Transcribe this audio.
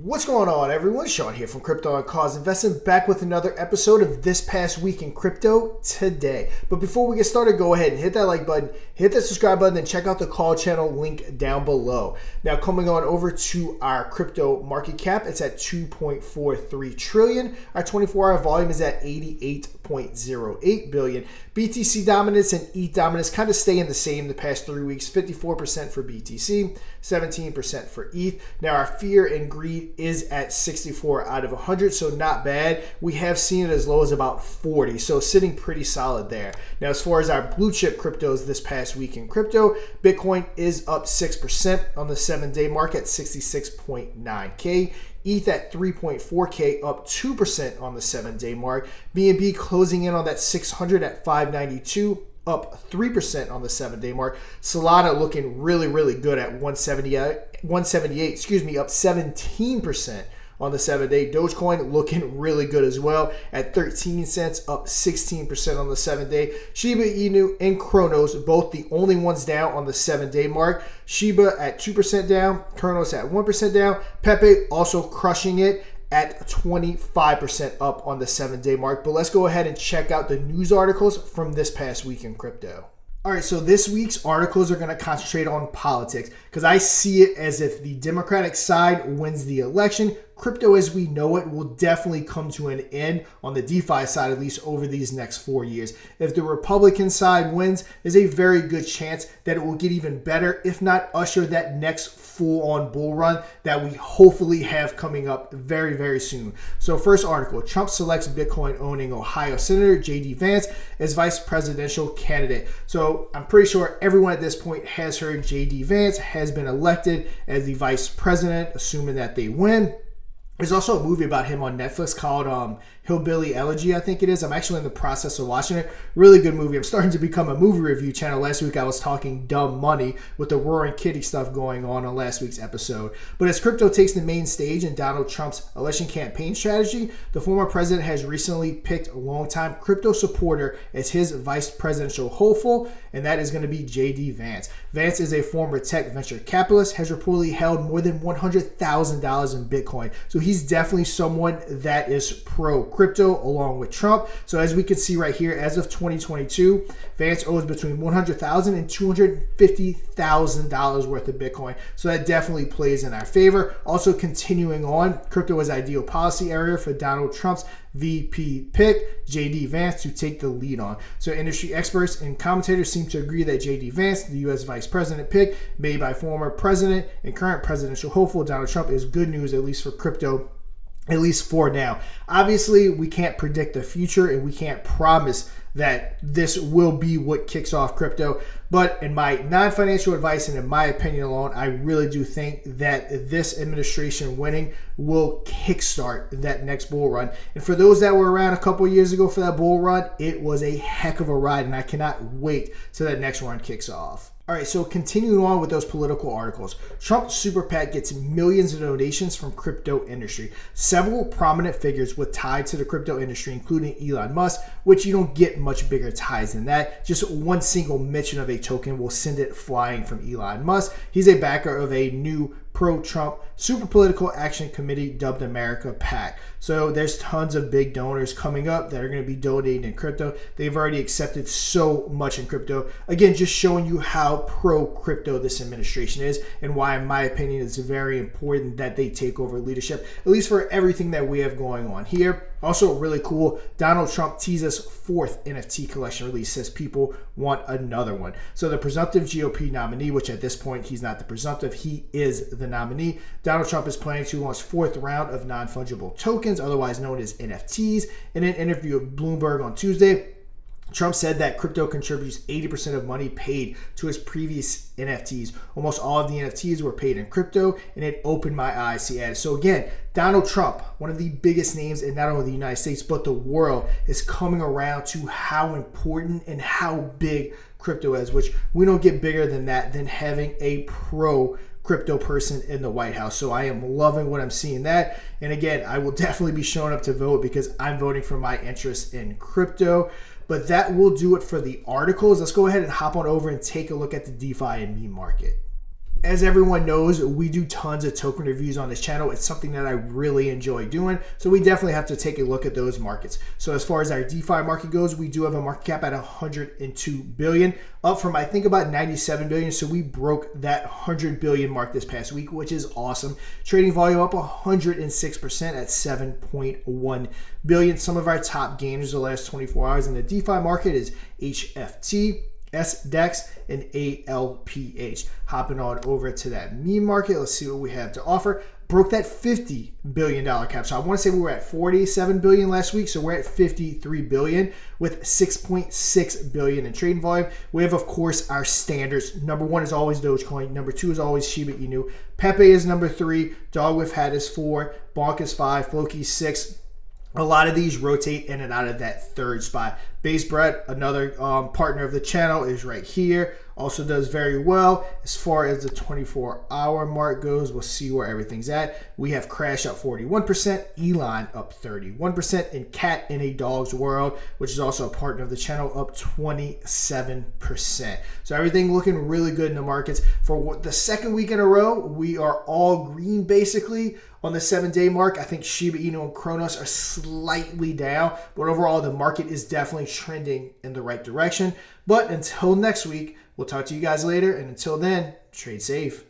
What's going on, everyone? Sean here from Krypton and Cause Investing, back with another episode of This Past Week in Crypto Today. But before we get started, go ahead and hit that like button, hit that subscribe button, and check out the call channel link down below. Now, coming on over to our crypto market cap, it's at 2.43 trillion. Our 24-hour volume is at 88.08 billion. BTC dominance and ETH dominance kind of staying the same the past 3 weeks, 54% for BTC, 17% for ETH. Now, our fear and greed is at 64 out of 100, so not bad. We have seen it as low as about 40, so sitting pretty solid there. Now, as far as our blue chip cryptos this past week in crypto, Bitcoin is up 6% on the 7-day mark at 66.9K. ETH at 3.4K, up 2% on the 7-day mark. BNB closing in on that 600 at 592, up 3% on the 7-day mark. Solana looking really good at 178, up 17% on the 7-day. Dogecoin looking really good as well at 13 cents, up 16% on the 7-day. Shiba Inu and Kronos, both the only ones down on the 7-day mark. Shiba at 2% down, Kronos at 1% down. Pepe also crushing it at 25% up on the 7-day mark. But let's go ahead and check out the news articles from this past week in crypto. All right, so this week's articles are going to concentrate on politics because I see it as if the Democratic side wins the election, crypto as we know it will definitely come to an end on the DeFi side, at least over these next 4 years. If the Republican side wins, there's a very good chance that it will get even better, if not usher that next full-on bull run that we hopefully have coming up very soon. So first article, Trump selects Bitcoin-owning Ohio Senator J.D. Vance as vice presidential candidate. So I'm pretty sure everyone at this point has heard J.D. Vance has been elected as the vice president, assuming that they win. There's also a movie about him on Netflix called Hillbilly Elegy, I think it is. I'm actually in the process of watching it. Really good movie. I'm starting to become a movie review channel. Last week I was talking dumb money with the Roaring Kitty stuff going on last week's episode. But as crypto takes the main stage in Donald Trump's election campaign strategy, the former president has recently picked a longtime crypto supporter as his vice presidential hopeful, and that is going to be J.D. Vance. Vance is a former tech venture capitalist, has reportedly held more than $100,000 in Bitcoin. So he's definitely someone that is pro-crypto along with Trump. So as we can see right here, as of 2022, Vance owes between $100,000 and $250,000 worth of Bitcoin. So that definitely plays in our favor. Also continuing on, crypto is ideal policy area for Donald Trump's VP pick, J.D. Vance, to take the lead on. So industry experts and commentators seem to agree that J.D. Vance, the U.S. vice president pick made by former president and current presidential hopeful Donald Trump, is good news, at least for crypto, at least for now. Obviously, we can't predict the future and we can't promise that this will be what kicks off crypto. But in my non-financial advice and in my opinion alone, I really do think that this administration winning will kickstart that next bull run. And for those that were around a couple of years ago for that bull run, it was a heck of a ride, and I cannot wait till that next run kicks off. All right, so continuing on with those political articles, Trump Super PAC gets millions of donations from crypto industry. Several prominent figures with ties to the crypto industry, including Elon Musk, which you don't get much bigger ties than that. Just one single mention of a token will send it flying from Elon Musk. He's a backer of a new pro-Trump super political action committee dubbed America PAC. So there's tons of big donors coming up that are going to be donating in crypto. They've already accepted so much in crypto. Again, just showing you how pro-crypto this administration is and why, in my opinion, it's very important that they take over leadership, at least for everything that we have going on here. Also really cool, Donald Trump teases fourth NFT collection release, says people want another one. So the presumptive GOP nominee, which at this point he's not the presumptive, he is the nominee. Donald Trump is planning to launch fourth round of non-fungible tokens, otherwise known as NFTs. In an interview with Bloomberg on Tuesday, Trump said that crypto contributes 80% of money paid to his previous NFTs. Almost all of the NFTs were paid in crypto, and it opened my eyes, he added. So again, Donald Trump, one of the biggest names in not only the United States, but the world, is coming around to how important and how big crypto is, which we don't get bigger than that, than having a crypto person in the White House. So I am loving what I'm seeing that. And again, I will definitely be showing up to vote because I'm voting for my interest in crypto. But that will do it for the articles. Let's go ahead and hop on over and take a look at the DeFi and Meme market. As everyone knows, we do tons of token reviews on this channel. It's something that I really enjoy doing. So we definitely have to take a look at those markets. So as far as our DeFi market goes, we do have a market cap at 102 billion, up from I think about 97 billion. So we broke that 100 billion mark this past week, which is awesome. Trading volume up 106% at 7.1 billion. Some of our top gainers the last 24 hours in the DeFi market is HFT, SDEX, and ALPH. Hopping on over to that meme market, let's see what we have to offer. Broke that $50 billion cap. So I want to say we were at 47 billion last week. So we're at 53 billion with 6.6 billion in trading volume. We have, of course, our standards. Number one is always Dogecoin. Number two is always Shiba Inu. Pepe is number 3. DogWift is 4. Bonk is 5. Floki 6. A lot of these rotate in and out of that third spot. Base Bread, another partner of the channel, is right here. Also does very well. As far as the 24-hour mark goes, we'll see where everything's at. We have Crash up 41%, Elon up 31%, and Cat in a Dog's World, which is also a partner of the channel, up 27%. So everything looking really good in the markets. For the second week in a row, we are all green basically. On the 7-day mark, I think Shiba Inu and Kronos are slightly down, but overall the market is definitely trending in the right direction. But until next week, we'll talk to you guys later, and until then, trade safe.